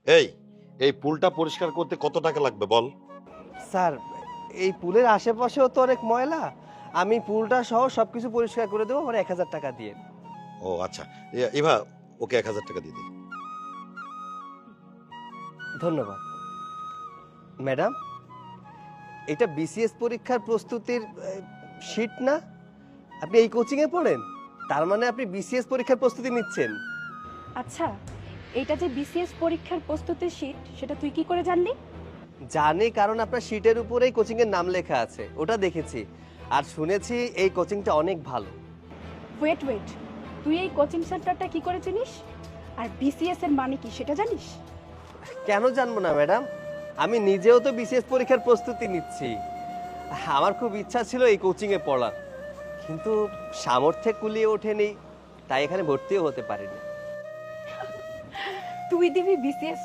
এই এই পুলটা পরিষ্কার করতে কত টাকা লাগবে বল? স্যার, এই পুলের আশেপাশেও তো অনেক ময়লা। আমি পুলটা সহ সবকিছু পরিষ্কার করে দেবো, আমার 1000 টাকা দিয়ে। ও আচ্ছা, ইভা ওকে 1000 টাকা দিয়ে দে। ধন্যবাদ। ম্যাডাম, এটা বিসিএস পরীক্ষার প্রস্তুতির শীট না? আপনি এই কোচিংয়ে পড়েন, তার মানে আপনি বিসিএস পরীক্ষার প্রস্তুতি নিচ্ছেন। আচ্ছা, এটা যে বিসিএস পরীক্ষার প্রস্তুতির শীট সেটা তুই কি করে জানলি? জানি, কারণ আপনার শীটের উপরেই কোচিংয়ের নাম লেখা আছে, ওটা দেখেছি। আর শুনেছি এই কোচিংটা অনেক ভালো। ওয়েট ওয়েট, তুই এই কোচিং সেন্টারটা কি করে চিনিস? আর বিসিএস এর মানে কি সেটা জানিস? কেন জানবো না ম্যাডাম, আমি নিজেও তো বিসিএস পরীক্ষার প্রস্তুতি নিচ্ছি। আমার খুব ইচ্ছা ছিল এই কোচিংয়ে পড়ার, কিন্তু সামর্থ্যে কুলিয়ে ওঠেনি, তাই এখানে ভর্তিও হতে পারিনি। তুই দিবি বিসিএস